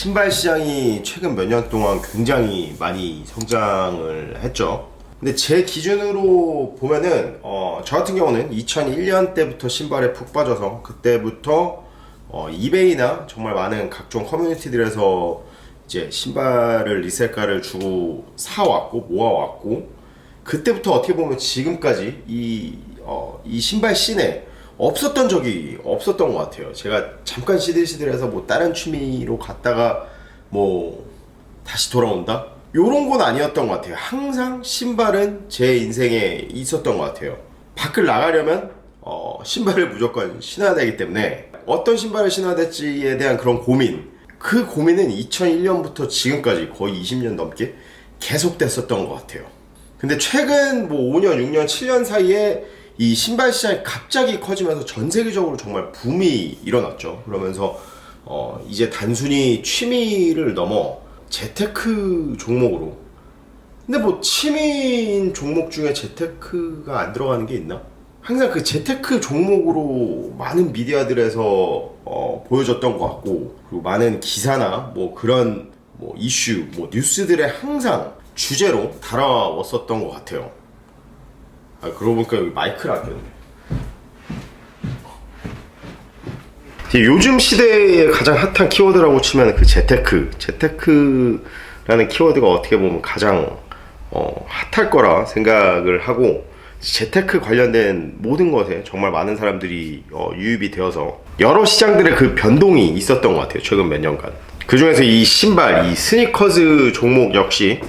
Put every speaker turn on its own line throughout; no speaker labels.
신발 시장이 최근 몇 년 동안 굉장히 많이 성장을 했죠. 근데 제 기준으로 보면은 저 같은 경우는 2001년 때부터 신발에 푹 빠져서 그때부터 이베이나 정말 많은 각종 커뮤니티들에서 이제 신발을 리셀가를 주고 사왔고 모아왔고, 그때부터 어떻게 보면 지금까지 이 신발 씬에 없었던 적이 없었던 것 같아요. 제가 잠깐 시들시들해서 뭐 다른 취미로 갔다가 뭐 다시 돌아온다? 요런 건 아니었던 것 같아요. 항상 신발은 제 인생에 있었던 것 같아요. 밖을 나가려면 신발을 무조건 신어야 되기 때문에 어떤 신발을 신어야 될지에 대한 그런 고민, 그 고민은 2001년부터 지금까지 거의 20년 넘게 계속됐었던 것 같아요. 근데 최근 뭐 5년, 6년, 7년 사이에 이 신발 시장이 갑자기 커지면서 전 세계적으로 정말 붐이 일어났죠. 그러면서 이제 단순히 취미를 넘어 재테크 종목으로, 근데 뭐 취미인 종목 중에 재테크가 안 들어가는 게 있나? 항상 그 재테크 종목으로 많은 미디어들에서 보여줬던 것 같고, 그리고 많은 기사나 뭐 그런 뭐 이슈, 뭐 뉴스들의 항상 주제로 달아왔었던 것 같아요. 그러고 보니까 여기 마이크를 안 꼈네. 요즘 시대에 가장 핫한 키워드라고 치면 그 재테크라는 키워드가 어떻게 보면 가장 핫할 거라 생각을 하고, 재테크 관련된 모든 것에 정말 많은 사람들이 유입이 되어서 여러 시장들의 그 변동이 있었던 것 같아요. 최근 몇 년간. 그 중에서 이 신발, 이 스니커즈 종목 역시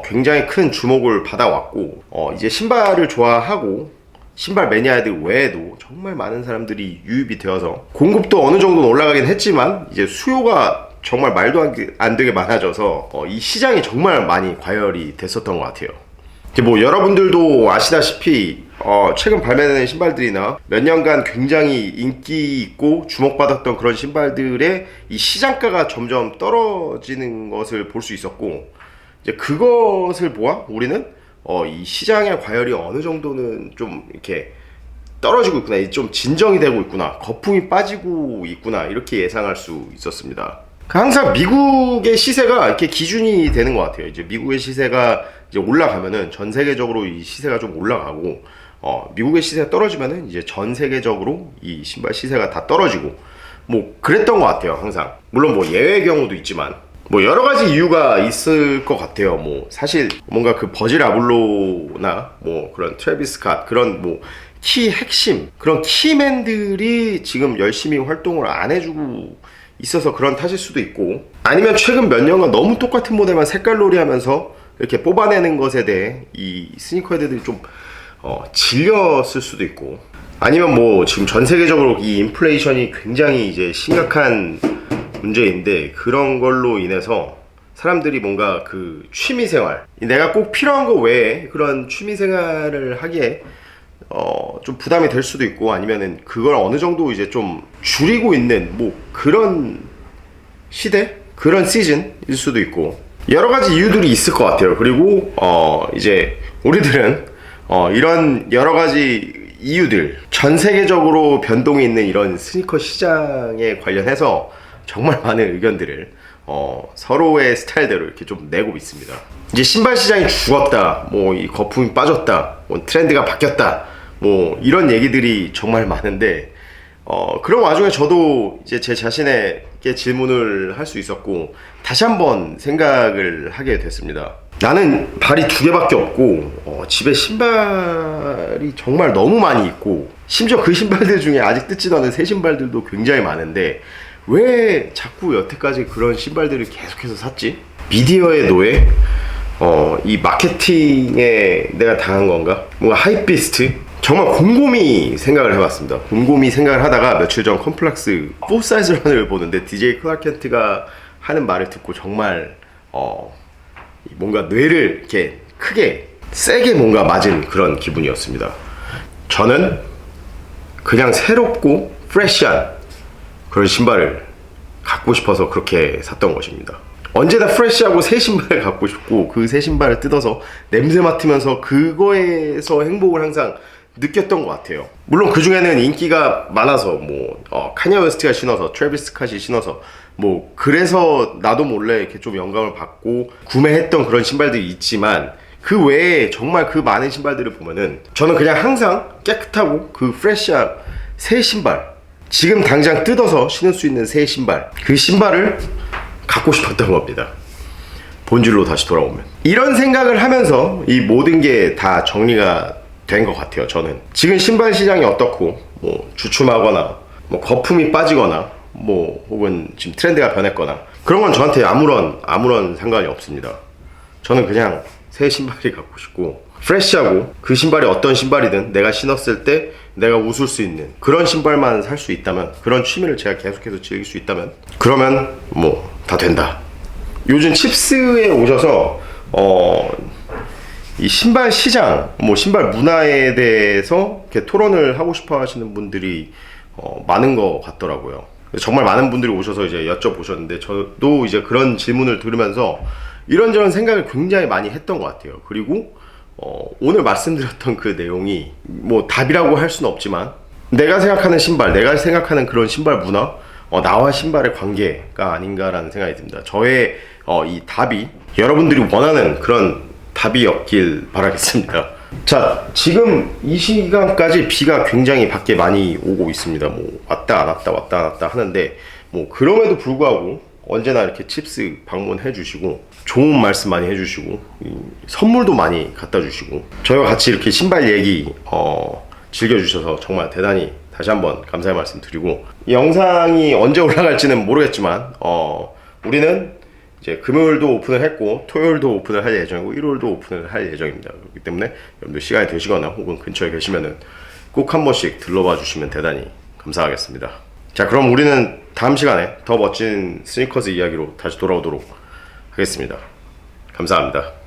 굉장히 큰 주목을 받아왔고, 이제 신발을 좋아하고 신발 매니아들 외에도 정말 많은 사람들이 유입이 되어서 공급도 어느 정도는 올라가긴 했지만 이제 수요가 정말 말도 안 되게 많아져서 이 시장이 정말 많이 과열이 됐었던 것 같아요. 뭐 여러분들도 아시다시피 최근 발매되는 신발들이나 몇 년간 굉장히 인기 있고 주목받았던 그런 신발들의 이 시장가가 점점 떨어지는 것을 볼 수 있었고, 이제 그것을 보아 우리는 이 시장의 과열이 어느 정도는 좀 이렇게 떨어지고 있구나, 좀 진정이 되고 있구나, 거품이 빠지고 있구나, 이렇게 예상할 수 있었습니다. 항상 미국의 시세가 이렇게 기준이 되는 것 같아요. 이제 미국의 시세가 이제 올라가면은 전 세계적으로 이 시세가 좀 올라가고, 미국의 시세가 떨어지면은 이제 전 세계적으로 이 신발 시세가 다 떨어지고, 뭐 그랬던 것 같아요. 항상. 물론 뭐 예외의 경우도 있지만 뭐 여러 가지 이유가 있을 것 같아요. 뭐 사실 뭔가 그 버질 아블로나 뭐 그런 트래비스 스캇, 그런 뭐 키 핵심, 그런 키맨들이 지금 열심히 활동을 안 해주고 있어서 그런 탓일 수도 있고, 아니면 최근 몇 년간 너무 똑같은 모델만 색깔놀이 하면서 이렇게 뽑아내는 것에 대해 이 스니커 헤드들이 좀 질렸을 수도 있고, 아니면 뭐 지금 전 세계적으로 이 인플레이션이 굉장히 이제 심각한 문제인데, 그런 걸로 인해서 사람들이 뭔가 그 취미생활, 내가 꼭 필요한 거 외에 그런 취미생활을 하기에 좀 부담이 될 수도 있고, 아니면은 그걸 어느 정도 이제 좀 줄이고 있는 뭐 그런 시대? 그런 시즌일 수도 있고, 여러 가지 이유들이 있을 것 같아요. 그리고 이제 우리들은 이런 여러 가지 이유들, 전 세계적으로 변동이 있는 이런 스니커 시장에 관련해서 정말 많은 의견들을 서로의 스타일대로 이렇게 좀 내고 있습니다. 이제 신발 시장이 죽었다, 뭐 이 거품이 빠졌다, 뭐 트렌드가 바뀌었다, 뭐 이런 얘기들이 정말 많은데, 그런 와중에 저도 이제 제 자신에게 질문을 할 수 있었고, 다시 한번 생각을 하게 됐습니다. 나는 발이 2개밖에 없고 집에 신발이 정말 너무 많이 있고, 심지어 그 신발들 중에 아직 뜯지도 않은 새 신발들도 굉장히 많은데 왜 자꾸 여태까지 그런 신발들을 계속해서 샀지? 미디어의 노예? 이 마케팅에 내가 당한 건가? 뭔가 하이비스트? 정말 곰곰이 생각을 해봤습니다. 곰곰이 생각을 하다가 며칠 전 컴플렉스 4사이즈 런을 보는데 DJ 클라크 켄트가 하는 말을 듣고 정말 뭔가 뇌를 이렇게 크게 세게 뭔가 맞은 그런 기분이었습니다. 저는 그냥 새롭고 프레시한 그런 신발을 갖고 싶어서 그렇게 샀던 것입니다. 언제나 프레시하고 새 신발을 갖고 싶고, 그 새 신발을 뜯어서 냄새 맡으면서 그거에서 행복을 항상 느꼈던 것 같아요. 물론 그 중에는 인기가 많아서 카니에 웨스트가 신어서, 트래비스 스캇이 신어서 그래서 나도 몰래 이렇게 좀 영감을 받고 구매했던 그런 신발들이 있지만, 그 외에 정말 그 많은 신발들을 보면은 저는 그냥 항상 깨끗하고 그 프레시한 새 신발, 지금 당장 뜯어서 신을 수 있는 새 신발, 그 신발을 갖고 싶었던 겁니다. 본질로 다시 돌아오면. 이런 생각을 하면서 이 모든 게 다 정리가 된 것 같아요. 저는 지금 신발 시장이 어떻고 주춤하거나 거품이 빠지거나 혹은 지금 트렌드가 변했거나 그런 건 저한테 아무런 상관이 없습니다. 저는 그냥 새 신발이 갖고 싶고, 프레시하고 그 신발이 어떤 신발이든 내가 신었을 때 내가 웃을 수 있는 그런 신발만 살 수 있다면, 그런 취미를 제가 계속해서 즐길 수 있다면, 그러면 다 된다. 요즘 칩스에 오셔서 이 신발 시장, 신발 문화에 대해서 이렇게 토론을 하고 싶어 하시는 분들이 많은 것 같더라고요. 정말 많은 분들이 오셔서 이제 여쭤보셨는데, 저도 이제 그런 질문을 들으면서 이런저런 생각을 굉장히 많이 했던 것 같아요. 그리고 오늘 말씀드렸던 그 내용이 답이라고 할 수는 없지만, 내가 생각하는 신발, 내가 생각하는 그런 신발 문화, 나와 신발의 관계가 아닌가라는 생각이 듭니다. 저의 이 답이 여러분들이 원하는 그런 답이었길 바라겠습니다. 자, 지금 이 시간까지 비가 굉장히 밖에 많이 오고 있습니다. 왔다 안 왔다 왔다 안 왔다 하는데, 그럼에도 불구하고 언제나 이렇게 칩스 방문해 주시고 좋은 말씀 많이 해주시고 선물도 많이 갖다 주시고 저희와 같이 이렇게 신발 얘기 즐겨주셔서 정말 대단히 다시 한번 감사의 말씀 드리고, 이 영상이 언제 올라갈지는 모르겠지만 우리는 이제 금요일도 오픈을 했고 토요일도 오픈을 할 예정이고 일요일도 오픈을 할 예정입니다. 그렇기 때문에 여러분들 시간이 되시거나 혹은 근처에 계시면은 꼭 한 번씩 들러봐 주시면 대단히 감사하겠습니다. 자, 그럼 우리는 다음 시간에 더 멋진 스니커즈 이야기로 다시 돌아오도록 하겠습니다. 감사합니다.